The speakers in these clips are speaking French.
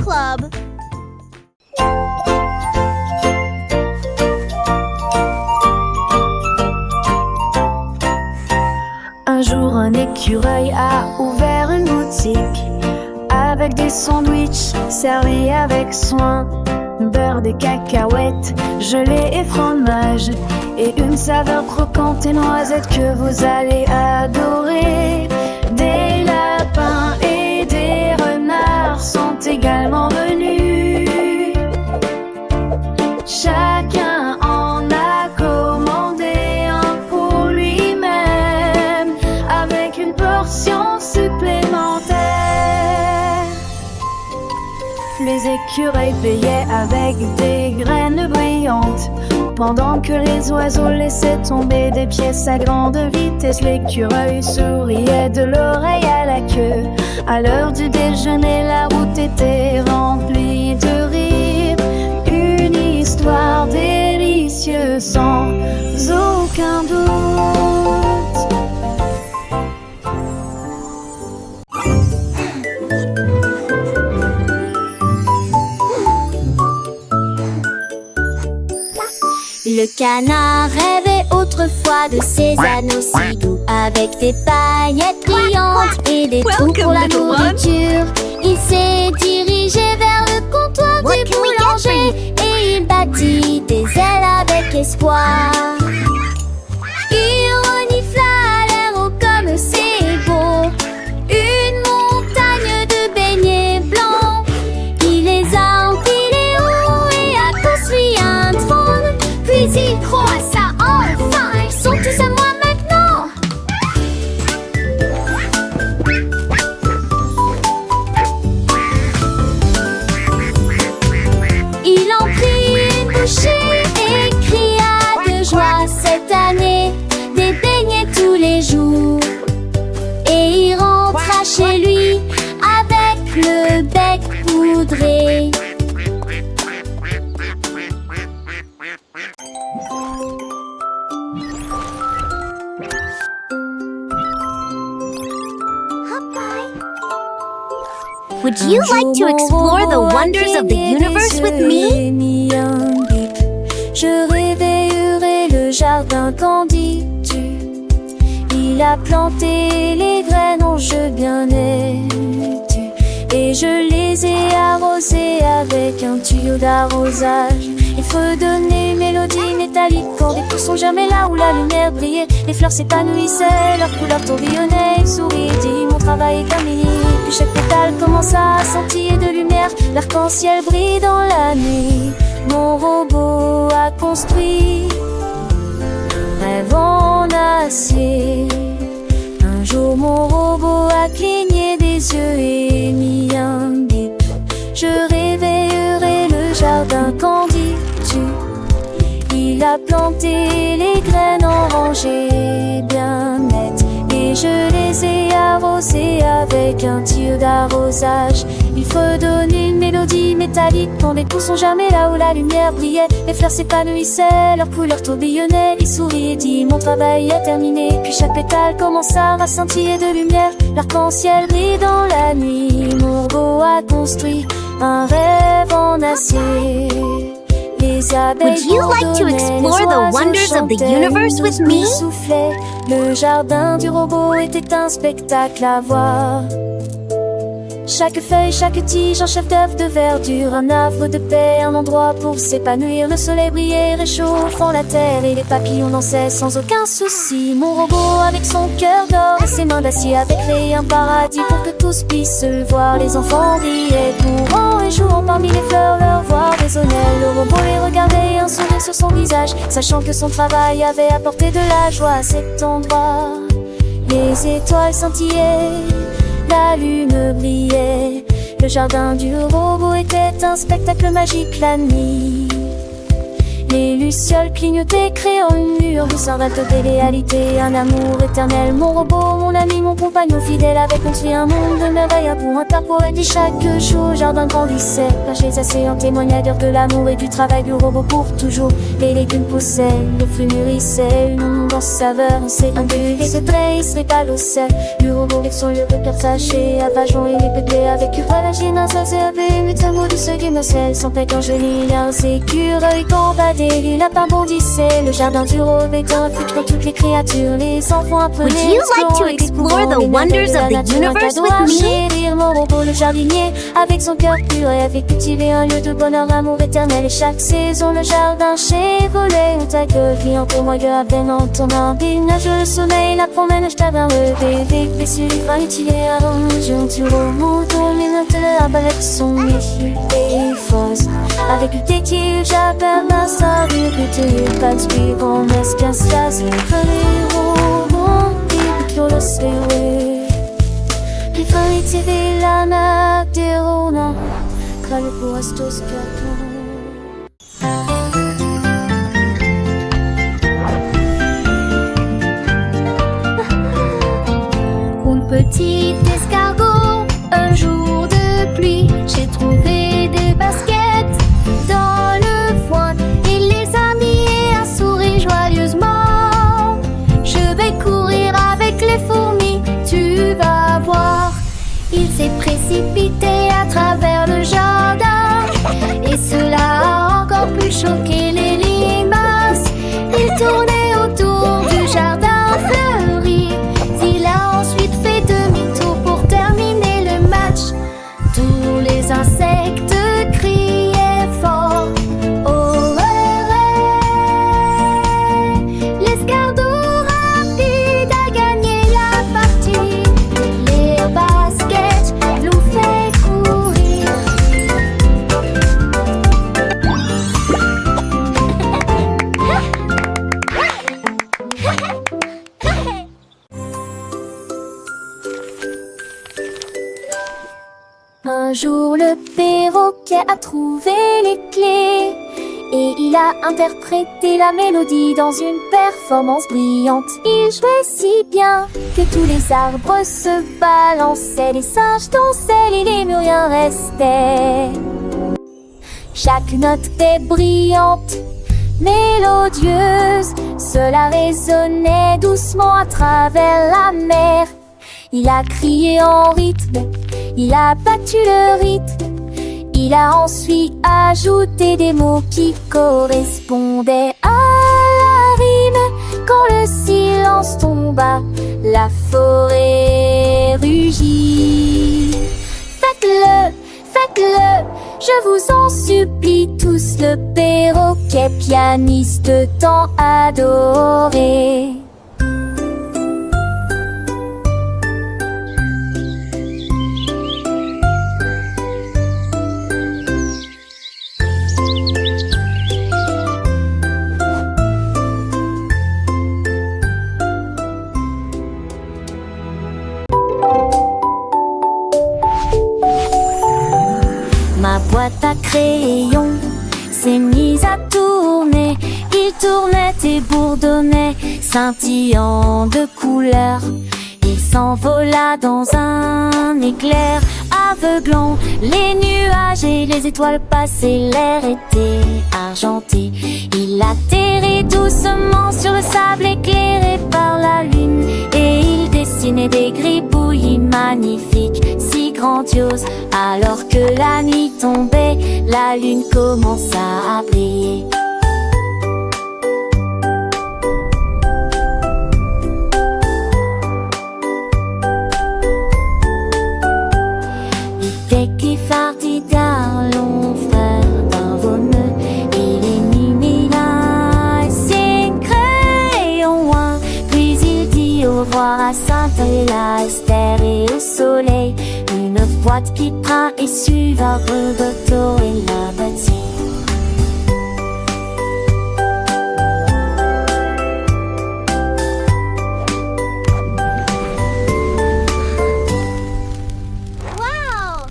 Club. Un jour, un écureuil a ouvert une boutique avec des sandwichs servis avec soin, beurre, des cacahuètes, gelée et fromage, et une saveur croquante et noisette que vous allez adorer. Des lapins et des renards sont également venus. Chacun en a commandé un pour lui-même, avec une portion supplémentaire. Les écureuils payaient avec des graines brillantes, pendant que les oiseaux laissaient tomber des pièces à grande vitesse. L'écureuil souriait de l'oreille à la queue. À l'heure du déjeuner, la route était remplie de rires. Une histoire délicieuse sans aucun doute. Le canard rêvait autrefois de ses anneaux si doux, avec des paillettes brillantes et des trous pour la nourriture. Il s'est dirigé vers le comptoir du boulanger et il battit des ailes avec espoir. Il renifla l'air haut comme c'est beau, une montagne de beignets blancs. Il les a empilés haut et a construit un trône. Puis il croissa enfin, ils sont tous à moi maintenant. Il en prit une bouchée et cria de joie. Cette année, des beignets tous les jours. Et il rentra chez lui avec le bec poudré. Would you like to explore the wonders of the universe with me? Je réveillerai le jardin candidu. Il a planté les graines en jeu bien étu, et je les ai arrosées avec un tuyau d'arrosage. Il fredonnait une mélodie métallique quand les poussons jamais là où la lumière brillait. Les fleurs s'épanouissaient, leurs couleurs tourbillonnaient. Il sourit, dit mon travail est terminé. Puis chaque pétale commença à scintiller de lumière. L'arc-en-ciel brille dans la nuit. Mon robot a construit un rêve en acier. Un jour mon robot a cligné des yeux et mis un bip. Je réveillerai le jardin candidu. Il a planté les graines en rangées bien nettes, et je les ai arrosées avec un tuyau d'arrosage. Il fredonne une mélodie métallique quand les poussons jamais là où la lumière brillait. Les fleurs s'épanouissaient, leurs couleurs tourbillonnaient. Il sourit et dit mon travail est terminé. Puis chaque pétale commença à scintiller de lumière. L'arc-en-ciel brille dans la nuit. Mon robot a construit un rêve en acier. Would you like to explore the wonders of the universe with me? Le jardin du robot était un spectacle à voir. Chaque feuille, chaque tige, un chef d'œuvre de verdure, un havre de paix, un endroit pour s'épanouir. Le soleil brillait, réchauffant la terre, et les papillons dansaient sans aucun souci. Mon robot avec son cœur d'or et ses mains d'acier avait créé un paradis pour que tous puissent le voir. Les enfants riaient, courant et jouant parmi les fleurs, leur voix résonnait. Le robot les regardait et un sourire sur son visage, sachant que son travail avait apporté de la joie à cet endroit. Les étoiles scintillaient, la lune brillait. Le jardin du robot était un spectacle magique la nuit. Les lucioles clignotaient, créant une lueur douceur de réalité, un amour éternel. Mon robot, mon ami, mon compagnon fidèle, avec construit un monde de merveilles pour interpoéter chaque jour. Jardin grandissait, caché assez en témoignage de l'amour et du travail du robot pour toujours. Les légumes poussaient, les fruits mûrissaient, une onde saveur, c'est un but et ce trait, il se régale au sel. Du robot avec son lieu de persaché, à Vajon et les bébés avec Uralagine, un CAP, 8 mots de ceux qui me scellent, sans tête angéline, un écureuil gambadé, les lapins bondissaient, le jardin du robot est un refuge pour toutes les créatures, les enfants apprenaient. Would you like to explore the wonders of the universe with me? Mon robot, le jardinier, avec son cœur pur et avait cultivé un lieu de bonheur, amour éternel. Et chaque saison, le jardin chez volé, on ta gueule, client pour moi, gueule à peine en tournant. Nage le soleil, la promène, je t'avais rêvé. Blessure, il va utiliser un ronge, tu remontes, on minute, la balette, son métier et fausse. Avec le téquil, j'appelle ma sœur, du but, pas de suivant, mais ce qu'un stas, les robots, et que le série. Il faut utiliser la nappe des ronds, car le pour estos cartons. Petit escargot, un jour de pluie, j'ai trouvé des baskets dans le foin. Il les a mis et a souri joyeusement. Je vais courir avec les fourmis, tu vas voir. Il s'est précipité à travers le jardin et cela a encore plus choqué les limaces. Il tournait autour du jardin fleuri. Il a ensuite fait demi-tour pour terminer le match. Tous les insectes criaient fort. Oh, l'escargot rapide a gagné la partie. Les baskets l'ont fait courir. Un jour, le perroquet a trouvé les clés et il a interprété la mélodie dans une performance brillante. Il jouait si bien que tous les arbres se balançaient, les singes dansaient et les mûriers restaient. Chaque note était brillante, mélodieuse, cela résonnait doucement à travers la mer. Il a crié en rythme, il a battu le rythme. Il a ensuite ajouté des mots qui correspondaient à la rime. Quand le silence tomba, la forêt rugit. Faites-le, faites-le, je vous en supplie tous, le perroquet pianiste tant adoré. Ma boîte à crayons s'est mise à tourner. Il tournait et bourdonnait, scintillant de couleurs. Il s'envola dans un éclair aveuglant. Les nuages et les étoiles passaient, l'air était argenté. Il atterrit doucement sur le sable éclairé par la lune. Et il dessinait des gribouillis magnifiques, si grandioses. Alors que la nuit tombait, la lune commença à briller. Dès qu'il partit d'un long frère d'un veneux, il élimina ses crayons loin. Puis il dit au revoir à Sainte à Esther et au soleil. Une boîte qui prend et suivra Roberto et la bâtie. Wow!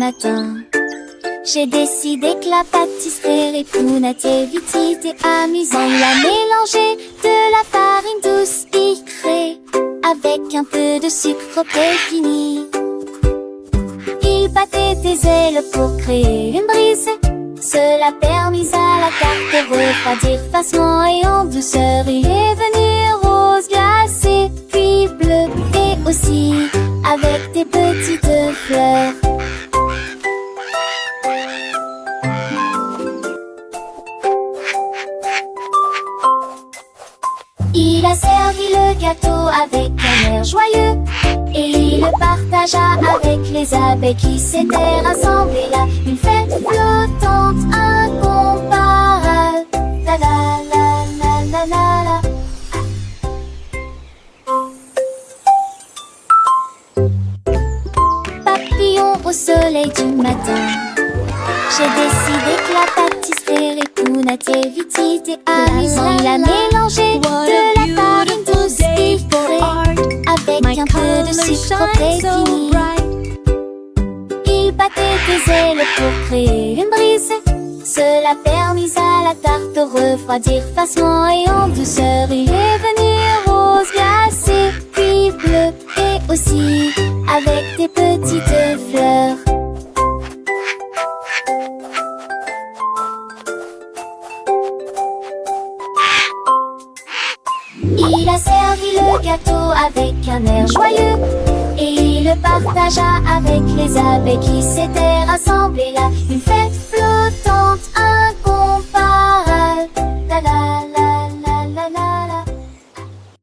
matin. J'ai décidé que la pâtisserie Répounatier vite était amusant. Il a mélangé de la farine douce sucrée avec un peu de sucre fini. Il battait des ailes pour créer une brise. Cela permis à la tarte de refroidir facilement et en douceur. Il est venu rose glacé, puis bleu et aussi avec des petites fleurs. Il a servi le gâteau avec un air joyeux et il le partagea avec les abeilles qui s'étaient rassemblées là. Une fête flottante incomparable. La la la la la la la. Papillon au soleil du matin. J'ai décidé que la pâtisserie Répounatier vite était amusant. Il a mélangé de la farine douce sucrée avec un peu de sucre fini. Il battait des ailes pour créer une brise. Cela permis à la tarte de refroidir facilement et en douceur. Il est venu rose glacé, puis bleu et aussi avec des petites fleurs. Il a servi le gâteau avec un air joyeux et il le partagea avec les abeilles qui s'étaient rassemblées là. Une fête flottante incroyable.